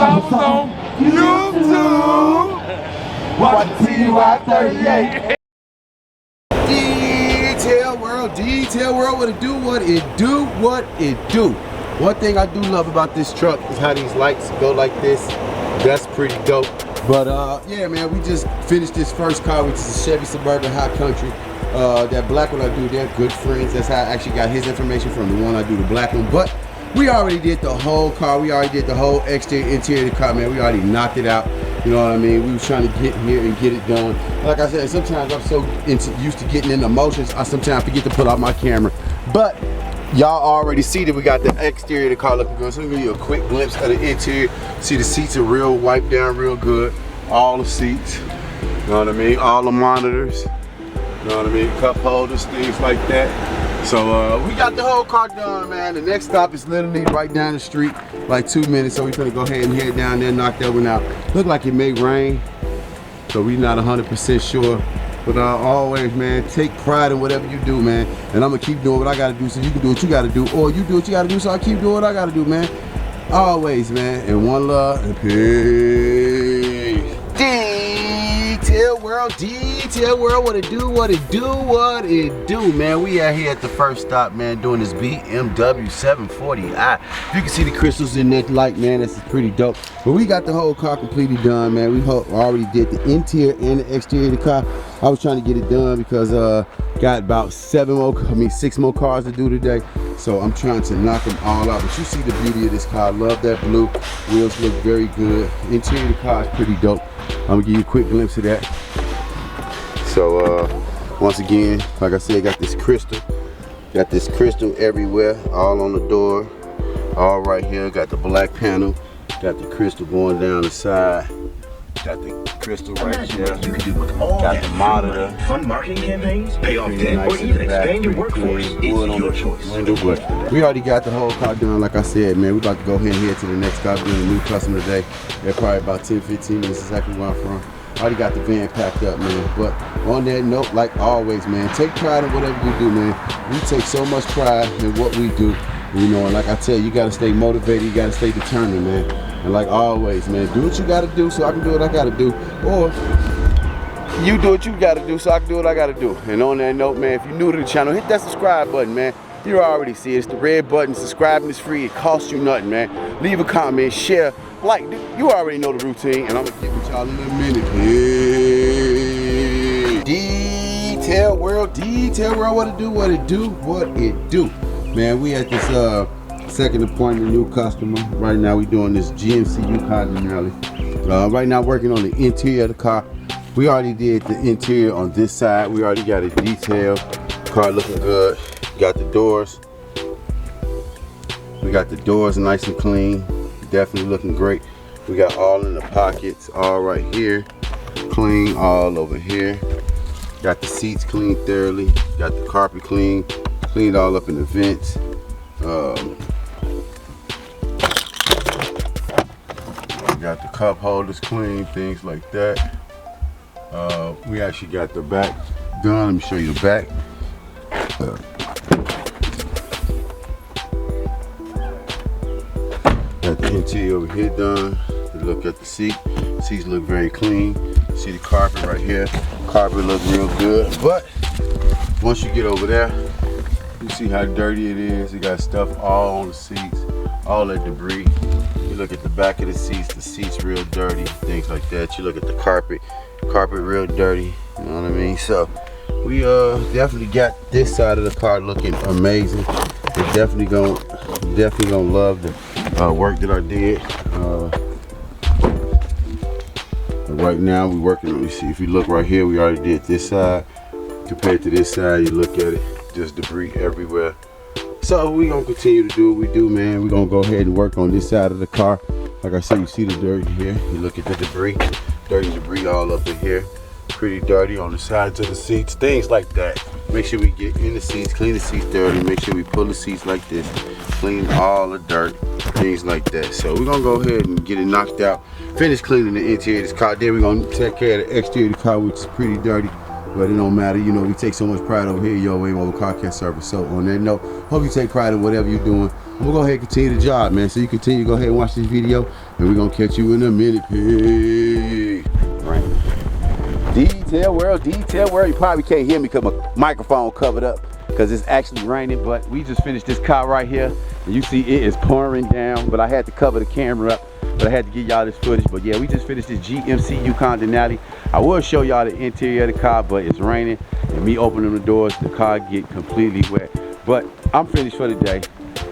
was on YouTube. Watch TY38. Detail world, what it do, what it do. One thing I do love about this truck is how these lights go like this. That's pretty dope. But yeah, man, we just finished this first car, which is a Chevy Suburban High Country. That black one I do, they're good friends. That's how I actually got his information from, the one I do, the black one. But we already did the whole car. We already did the whole exterior, interior of the car, man. We already knocked it out. You know what I mean? We was trying to get here and get it done. Like I said, sometimes I'm so used to getting into emotions, I sometimes forget to pull out my camera. But y'all already see that we got the exterior of the car looking good. So I'm gonna give you a quick glimpse of the interior. See, the seats are real wiped down real good. All the seats, you know what I mean? All the monitors, you know what I mean? Cup holders, things like that. So we got the whole car done, man. The next stop is literally right down the street, like 2 minutes. So we're gonna go ahead and head down there, knock that one out. Look like it may rain, so we're not 100% sure. But always, man, take pride in whatever you do, man. And I'm gonna keep doing what I gotta do so you can do what you gotta do, or you do what you gotta do so I keep doing what I gotta do, man. Always, man. And one love and peace. Detail world, what it do, man. We out here at the first stop, man, doing this BMW 740i. You can see the crystals in that light, man. This is pretty dope. But we got the whole car completely done, man. We already did the interior and the exterior of the car. I was trying to get it done because got about 6 more cars to do today. So I'm trying to knock them all out. But you see the beauty of this car. I love that blue. Wheels look very good. Interior of the car is pretty dope. I'm gonna give you a quick glimpse of that. So once again, like I said, got this crystal everywhere, all on the door, all right here. Got the black panel, got the crystal going down the side, got the crystal right here, got the monitor, fun marketing campaigns, pay off debt, or even expand your workforce. It's your choice. We already got the whole car done. Like I said, man, we about to go ahead and head to the next car, doing a new customer today. They're probably about 10-15 minutes, exactly where I'm from. Already got the van packed up, man. But on that note, like always, man, take pride in whatever you do, man. We take so much pride in what we do, you know. And like I tell you, you gotta stay motivated, you gotta stay determined, man. And like always, man, do what you gotta do so I can do what I gotta do, or you do what you gotta do so I can do what I gotta do. And on that note, man, if you're new to the channel, hit that subscribe button, man. You already see it. It's the red button. Subscribing is free. It costs you nothing, man. Leave a comment, share, like. You already know the routine, and I'm gonna get with y'all in a minute. Hey. Detail world, what it do. Man, we at this second appointment, new customer. Right now we doing this GMC Yukon Denali. Right now working on the interior of the car. We already did the interior on this side. We already got it detailed. Car looking good. Got the doors. We got the doors nice and clean. Definitely looking great. We got all in the pockets, all right here. Clean all over here. Got the seats cleaned thoroughly. Got the carpet cleaned. Cleaned all up in the vents. We got the cup holders clean, things like that. We actually got the back done. Let me show you the back. Got the interior over here done. Look at the seat. Seats look very clean. See the carpet right here. Carpet look real good. But once you get over there, you see how dirty it is. It got stuff all on the seats, all that debris. You look at the back of the seats real dirty, things like that. You look at the carpet real dirty. You know what I mean? So we definitely got this side of the car looking amazing. We're definitely gonna love the work that I did. Right now we're working on, you see, if you look right here, we already did this side. Compared to this side, you look at it, just debris everywhere. So we're gonna continue to do what we do, man. We're gonna go ahead and work on this side of the car. Like I said, you see the dirt here. You look at the debris, dirty debris all up in here. Pretty dirty on the sides of the seats, things like that. Make sure we get in the seats, clean the seats dirty. Make sure we pull the seats like this, clean all the dirt, things like that. So we're gonna go ahead and get it knocked out. Finish cleaning the interior of this car. Then we're gonna take care of the exterior of the car, which is pretty dirty. But it don't matter, you know, we take so much pride over here, Yo Way Mobile Car Care Service. So on that note, hope you take pride in whatever you're doing. I'm gonna go ahead and continue the job, man. So you continue, go ahead and watch this video, and we're gonna catch you in a minute. Peace. Right. Detail world. You probably can't hear me because my microphone covered up because it's actually raining, but we just finished this car right here, and you see it is pouring down, but I had to cover the camera up, but I had to give y'all this footage. But yeah, we just finished this GMC Yukon Denali. I will show y'all the interior of the car, but it's raining, and me opening the doors, the car get completely wet. But I'm finished for the day.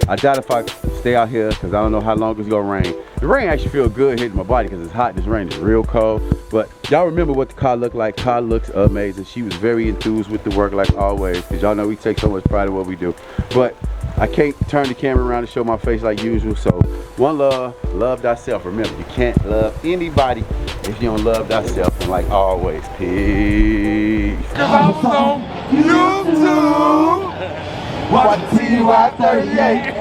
I doubt if I stay out here because I don't know how long it's gonna rain. The rain actually feels good hitting my body because it's hot. This rain is real cold. But y'all remember what the car looked like. Car looks amazing. She was very enthused with the work like always, because y'all know we take so much pride in what we do. But I can't turn the camera around and show my face like usual. So one love, love thyself. Remember, you can't love anybody if you don't love thyself. And like always, peace. Cause I was on YouTube watching TY 38.